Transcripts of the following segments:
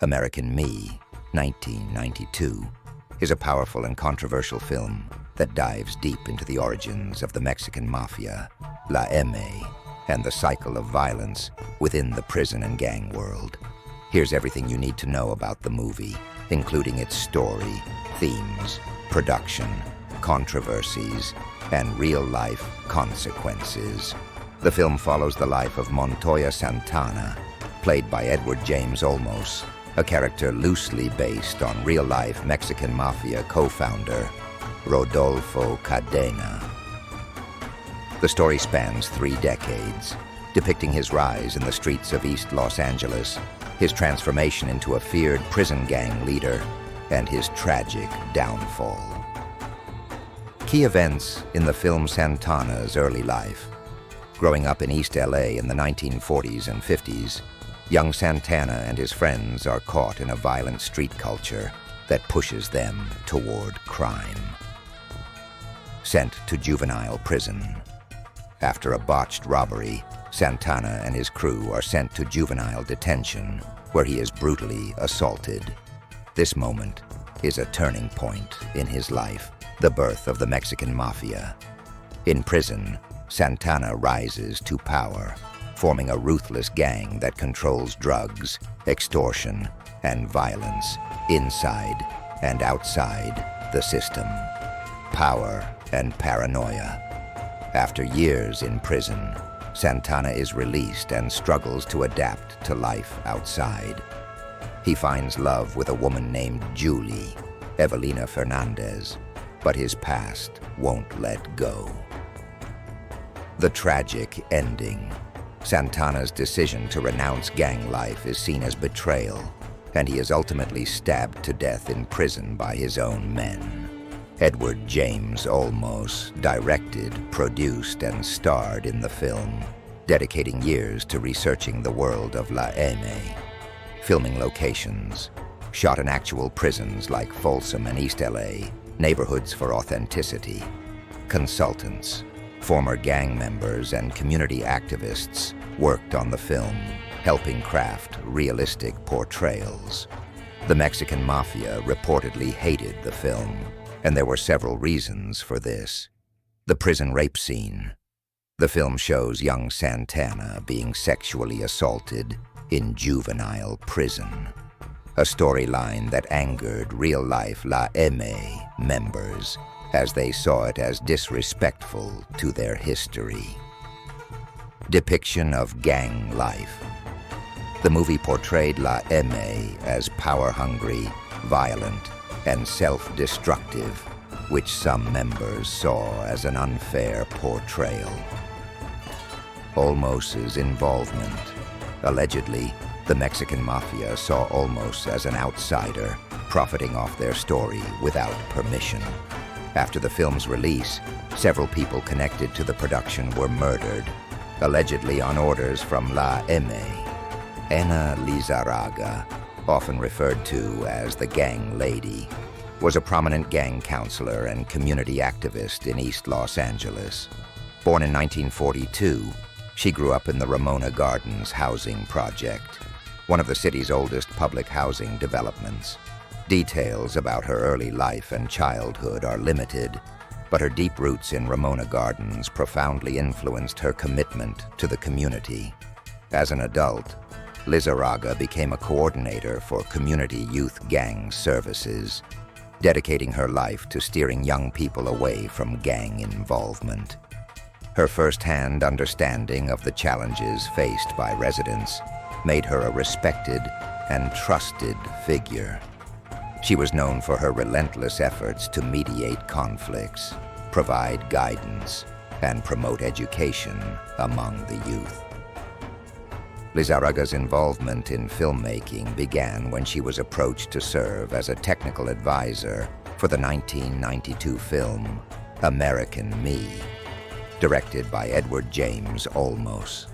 American Me, 1992, is a powerful and controversial film that dives deep into the origins of the Mexican Mafia, La M, and the cycle of violence within the prison and gang world. Here's everything you need to know about the movie, including its story, themes, production, controversies, and real-life consequences. The film follows the life of Montoya Santana, played by Edward James Olmos, a character loosely based on real-life Mexican Mafia co-founder Rodolfo Cadena. The story spans 3 decades, depicting his rise in the streets of East Los Angeles, his transformation into a feared prison gang leader, and his tragic downfall. Key events in the film Santana's early life. Growing up in East LA in the 1940s and 50s, young Santana and his friends are caught in a violent street culture that pushes them toward crime. Sent to juvenile prison. After a botched robbery, Santana and his crew are sent to juvenile detention, where he is brutally assaulted. This moment is a turning point in his life, the birth of the Mexican Mafia. In prison, Santana rises to power, forming a ruthless gang that controls drugs, extortion, and violence inside and outside the system. Power and paranoia. After years in prison, Santana is released and struggles to adapt to life outside. He finds love with a woman named Julie, Evelina Fernandez, but his past won't let go. The tragic ending. Santana's decision to renounce gang life is seen as betrayal, and he is ultimately stabbed to death in prison by his own men. Edward James Olmos directed, produced, and starred in the film, dedicating years to researching the world of La M. Filming locations. Shot in actual prisons like Folsom and East LA, neighborhoods for authenticity. Consultants. Former gang members and community activists worked on the film, helping craft realistic portrayals. The Mexican Mafia reportedly hated the film, and there were several reasons for this. The prison rape scene. The film shows young Santana being sexually assaulted in juvenile prison, a storyline that angered real-life La M members as they saw it as disrespectful to their history. Depiction of gang life. The movie portrayed La M as power-hungry, violent, and self-destructive, which some members saw as an unfair portrayal. Olmos's involvement. Allegedly, the Mexican Mafia saw Olmos as an outsider, profiting off their story without permission. After the film's release, several people connected to the production were murdered, allegedly on orders from La M. Ana Lizarraga, often referred to as the Gang Lady, was a prominent gang counselor and community activist in East Los Angeles. Born in 1942, she grew up in the Ramona Gardens housing project, one of the city's oldest public housing developments. Details about her early life and childhood are limited, but her deep roots in Ramona Gardens profoundly influenced her commitment to the community. As an adult, Lizarraga became a coordinator for community youth gang services, dedicating her life to steering young people away from gang involvement. Her first-hand understanding of the challenges faced by residents made her a respected and trusted figure. She was known for her relentless efforts to mediate conflicts, provide guidance, and promote education among the youth. Lizarraga's involvement in filmmaking began when she was approached to serve as a technical advisor for the 1992 film American Me, directed by Edward James Olmos.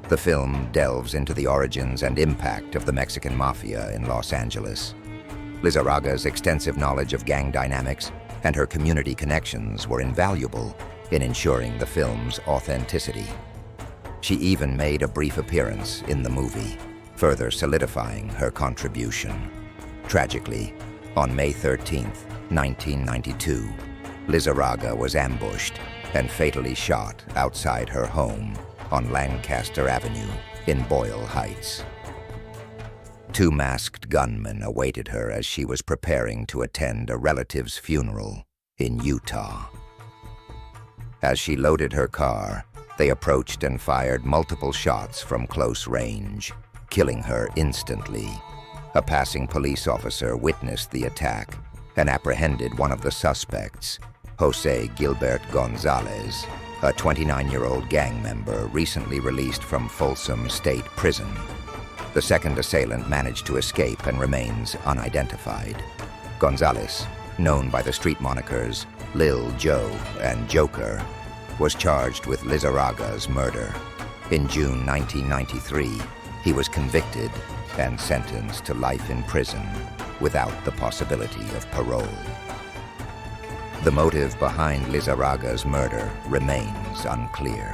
The film delves into the origins and impact of the Mexican Mafia in Los Angeles. Lizarraga's extensive knowledge of gang dynamics and her community connections were invaluable in ensuring the film's authenticity. She even made a brief appearance in the movie, further solidifying her contribution. Tragically, on May 13, 1992, Lizarraga was ambushed and fatally shot outside her home on Lancaster Avenue in Boyle Heights. Two masked gunmen awaited her as she was preparing to attend a relative's funeral in Utah. As she loaded her car, they approached and fired multiple shots from close range, killing her instantly. A passing police officer witnessed the attack and apprehended one of the suspects, Jose Gilbert Gonzalez, a 29-year-old gang member recently released from Folsom State Prison. The second assailant managed to escape and remains unidentified. Gonzalez, known by the street monikers Lil Joe and Joker, was charged with Lizarraga's murder. In June 1993, he was convicted and sentenced to life in prison without the possibility of parole. The motive behind Lizarraga's murder remains unclear.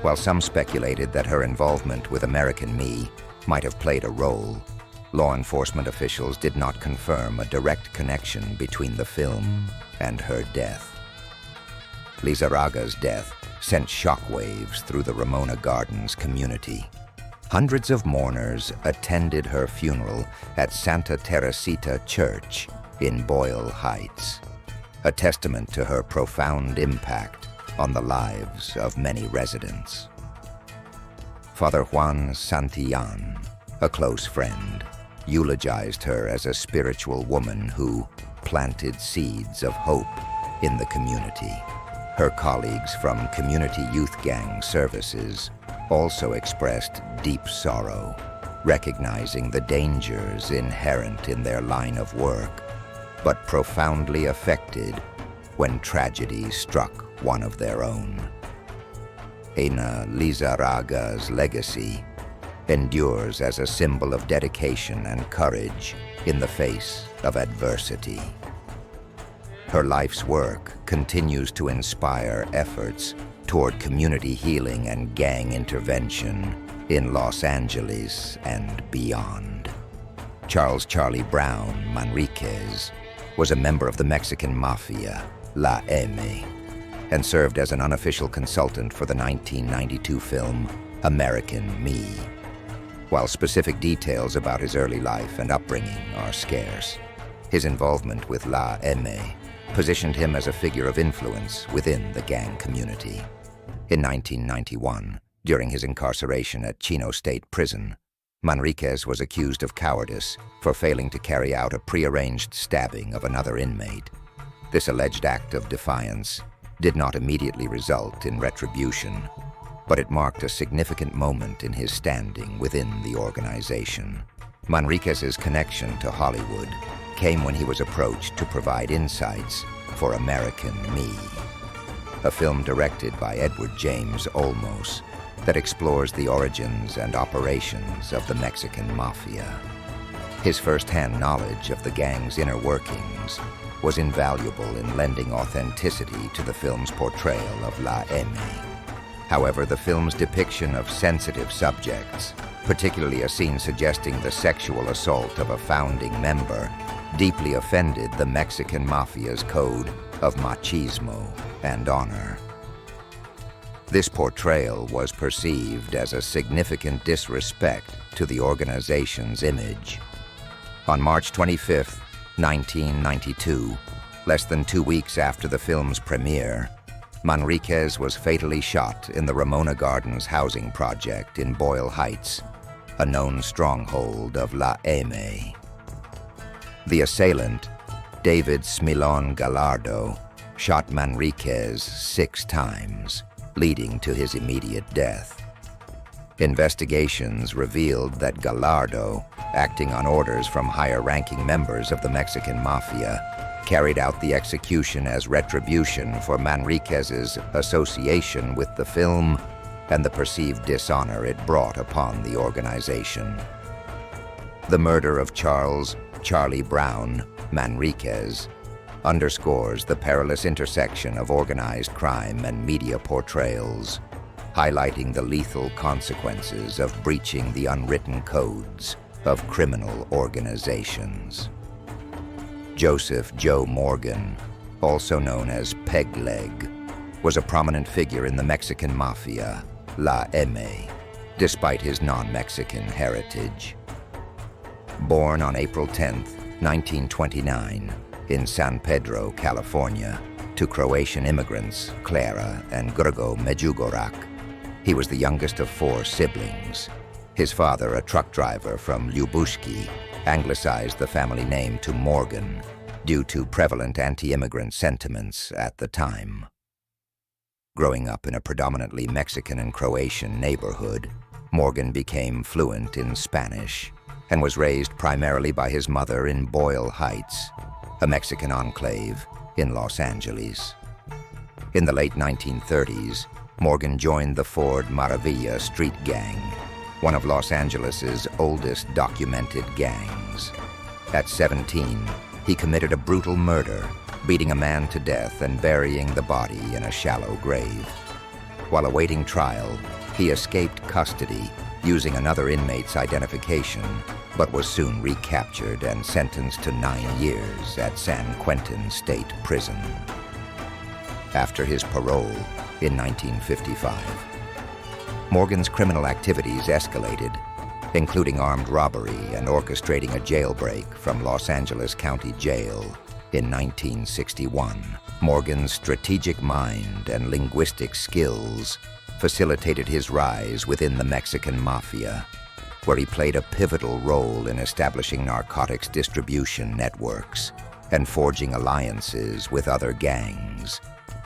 While some speculated that her involvement with American Me might have played a role, law enforcement officials did not confirm a direct connection between the film and her death. Lizarraga's death sent shockwaves through the Ramona Gardens community. Hundreds of mourners attended her funeral at Santa Teresita Church in Boyle Heights, a testament to her profound impact on the lives of many residents. Father Juan Santillan, a close friend, eulogized her as a spiritual woman who planted seeds of hope in the community. Her colleagues from Community Youth Gang Services also expressed deep sorrow, recognizing the dangers inherent in their line of work, but profoundly affected when tragedy struck one of their own. Ana Lizarraga's legacy endures as a symbol of dedication and courage in the face of adversity. Her life's work continues to inspire efforts toward community healing and gang intervention in Los Angeles and beyond. Charles "Charlie" Brown Manriquez was a member of the Mexican Mafia, La M, and served as an unofficial consultant for the 1992 film American Me. While specific details about his early life and upbringing are scarce, his involvement with La M positioned him as a figure of influence within the gang community. In 1991, during his incarceration at Chino State Prison, Manriquez was accused of cowardice for failing to carry out a prearranged stabbing of another inmate. This alleged act of defiance did not immediately result in retribution, but it marked a significant moment in his standing within the organization. Manriquez's connection to Hollywood came when he was approached to provide insights for American Me, a film directed by Edward James Olmos that explores the origins and operations of the Mexican Mafia. His first-hand knowledge of the gang's inner workings was invaluable in lending authenticity to the film's portrayal of La M. However, the film's depiction of sensitive subjects, particularly a scene suggesting the sexual assault of a founding member, deeply offended the Mexican Mafia's code of machismo and honor. This portrayal was perceived as a significant disrespect to the organization's image. On March 25, 1992, less than 2 weeks after the film's premiere, Manriquez was fatally shot in the Ramona Gardens housing project in Boyle Heights, a known stronghold of La M. The assailant, David Smilon Gallardo, shot Manriquez 6 times, leading to his immediate death. Investigations revealed that Gallardo, acting on orders from higher-ranking members of the Mexican Mafia, carried out the execution as retribution for Manriquez's association with the film and the perceived dishonor it brought upon the organization. The murder of Charles "Charlie" Brown Manriquez underscores the perilous intersection of organized crime and media portrayals, highlighting the lethal consequences of breaching the unwritten codes of criminal organizations. Joseph Joe Morgan, also known as Peg Leg, was a prominent figure in the Mexican Mafia, La M, despite his non-Mexican heritage. Born on April 10, 1929, in San Pedro, California, to Croatian immigrants Clara and Grgo Međugorje, he was the youngest of 4 siblings. His father, a truck driver from Ljubuški, anglicized the family name to Morgan due to prevalent anti-immigrant sentiments at the time. Growing up in a predominantly Mexican and Croatian neighborhood, Morgan became fluent in Spanish and was raised primarily by his mother in Boyle Heights, a Mexican enclave in Los Angeles. In the late 1930s, Morgan joined the Ford Maravilla street gang, one of Los Angeles's oldest documented gangs. At 17, he committed a brutal murder, beating a man to death and burying the body in a shallow grave. While awaiting trial, he escaped custody using another inmate's identification, but was soon recaptured and sentenced to 9 years at San Quentin State Prison. After his parole in 1955, Morgan's criminal activities escalated, including armed robbery and orchestrating a jailbreak from Los Angeles County Jail in 1961. Morgan's strategic mind and linguistic skills facilitated his rise within the Mexican Mafia, where he played a pivotal role in establishing narcotics distribution networks and forging alliances with other gangs,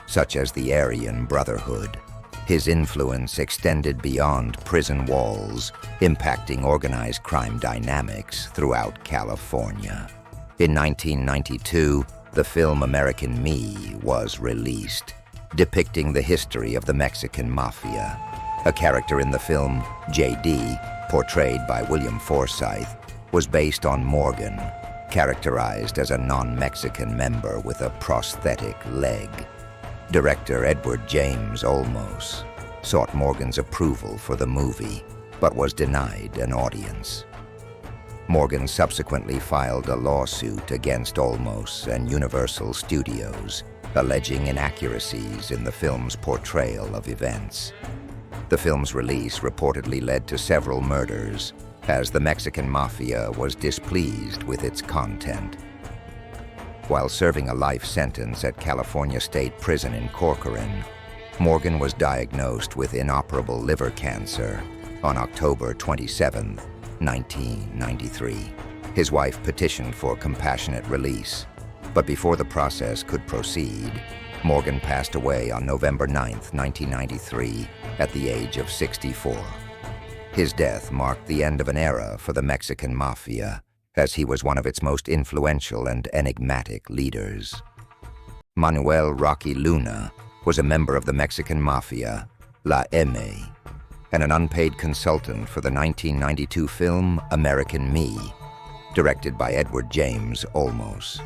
such as the Aryan Brotherhood. His influence extended beyond prison walls, impacting organized crime dynamics throughout California. In 1992, the film American Me was released, depicting the history of the Mexican Mafia. A character in the film, J.D., portrayed by William Forsythe, was based on Morgan, characterized as a non-Mexican member with a prosthetic leg. Director Edward James Olmos sought Morgan's approval for the movie, but was denied an audience. Morgan subsequently filed a lawsuit against Olmos and Universal Studios, alleging inaccuracies in the film's portrayal of events. The film's release reportedly led to several murders, as the Mexican Mafia was displeased with its content. While serving a life sentence at California State Prison in Corcoran, Morgan was diagnosed with inoperable liver cancer on October 27, 1993. His wife petitioned for compassionate release, but before the process could proceed, Morgan passed away on November 9, 1993, at the age of 64. His death marked the end of an era for the Mexican Mafia, as he was one of its most influential and enigmatic leaders. Manuel Rocky Luna was a member of the Mexican Mafia, La M, and an unpaid consultant for the 1992 film American Me, directed by Edward James Olmos.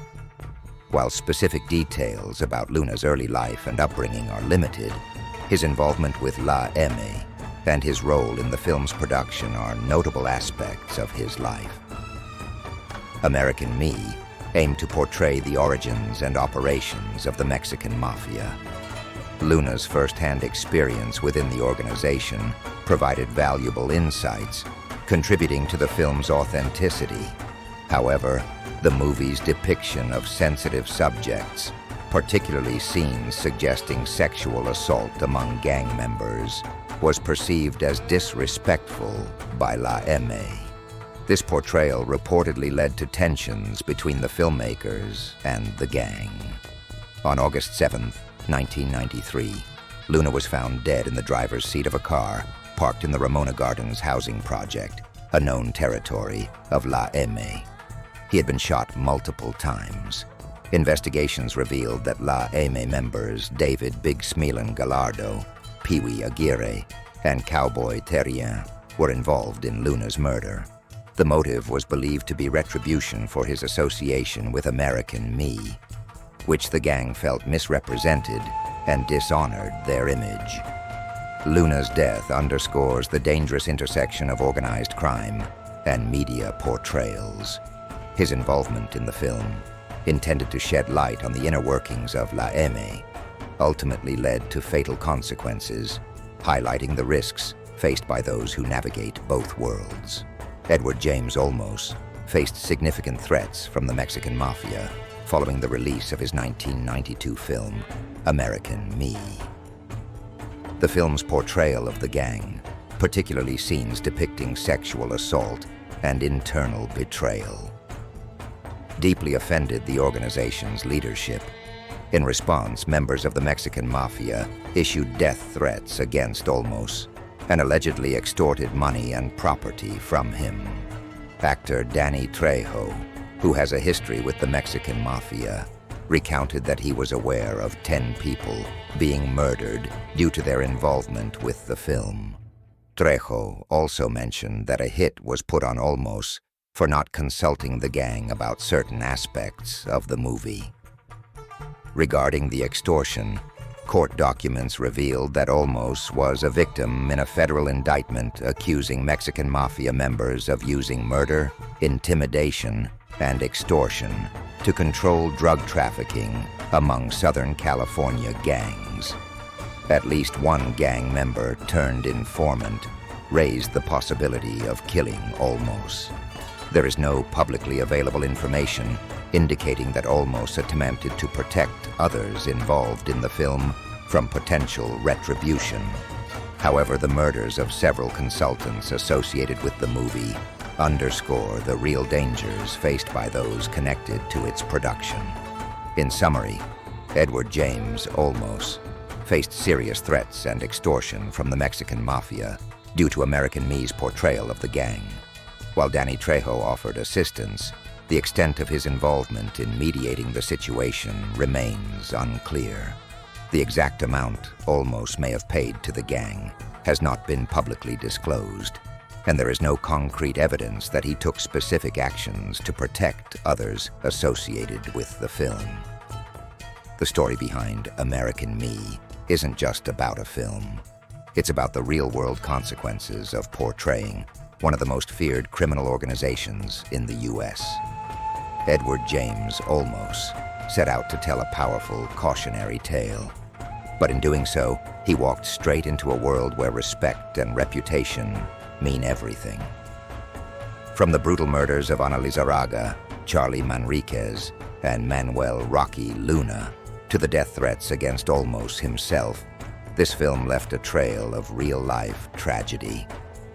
While specific details about Luna's early life and upbringing are limited, his involvement with La M and his role in the film's production are notable aspects of his life. American Me aimed to portray the origins and operations of the Mexican Mafia. Luna's first-hand experience within the organization provided valuable insights, contributing to the film's authenticity. However, the movie's depiction of sensitive subjects, particularly scenes suggesting sexual assault among gang members, was perceived as disrespectful by La M. This portrayal reportedly led to tensions between the filmmakers and the gang. On August 7, 1993, Luna was found dead in the driver's seat of a car parked in the Ramona Gardens housing project, a known territory of La M. He had been shot multiple times. Investigations revealed that La M members David Big Smealan Gallardo, Pee-wee Aguirre, and Cowboy Terrien were involved in Luna's murder. The motive was believed to be retribution for his association with American Me, which the gang felt misrepresented and dishonored their image. Luna's death underscores the dangerous intersection of organized crime and media portrayals. His involvement in the film, intended to shed light on the inner workings of La M, ultimately led to fatal consequences, highlighting the risks faced by those who navigate both worlds. Edward James Olmos faced significant threats from the Mexican Mafia following the release of his 1992 film, American Me. The film's portrayal of the gang, particularly scenes depicting sexual assault and internal betrayal, deeply offended the organization's leadership. In response, members of the Mexican Mafia issued death threats against Olmos and allegedly extorted money and property from him. Actor Danny Trejo, who has a history with the Mexican Mafia, recounted that he was aware of 10 people being murdered due to their involvement with the film. Trejo also mentioned that a hit was put on Olmos for not consulting the gang about certain aspects of the movie. Regarding the extortion, court documents revealed that Olmos was a victim in a federal indictment accusing Mexican Mafia members of using murder, intimidation, and extortion to control drug trafficking among Southern California gangs. At least one gang member turned informant raised the possibility of killing Olmos. There is no publicly available information indicating that Olmos attempted to protect others involved in the film from potential retribution. However, the murders of several consultants associated with the movie underscore the real dangers faced by those connected to its production. In summary, Edward James Olmos faced serious threats and extortion from the Mexican Mafia due to American Me's portrayal of the gang. While Danny Trejo offered assistance, the extent of his involvement in mediating the situation remains unclear. The exact amount Olmos may have paid to the gang has not been publicly disclosed, and there is no concrete evidence that he took specific actions to protect others associated with the film. The story behind American Me isn't just about a film. It's about the real-world consequences of portraying one of the most feared criminal organizations in the U.S. Edward James Olmos set out to tell a powerful, cautionary tale. But in doing so, he walked straight into a world where respect and reputation mean everything. From the brutal murders of Ana Lizarraga, Charlie Manriquez, and Manuel Rocky Luna, to the death threats against Olmos himself, this film left a trail of real-life tragedy.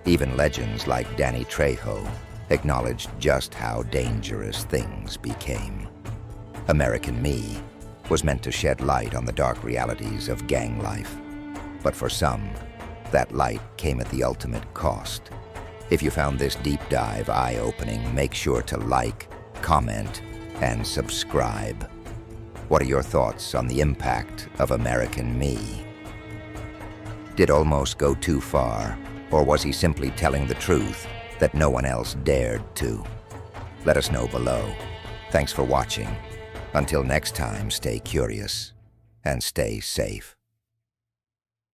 Even legends like Danny Trejo acknowledged just how dangerous things became. American Me was meant to shed light on the dark realities of gang life. But for some, that light came at the ultimate cost. If you found this deep dive eye-opening, make sure to like, comment, and subscribe. What are your thoughts on the impact of American Me? Did Olmos go too far, or was he simply telling the truth that no one else dared to? Let us know below. Thanks for watching. Until next time, stay curious and stay safe.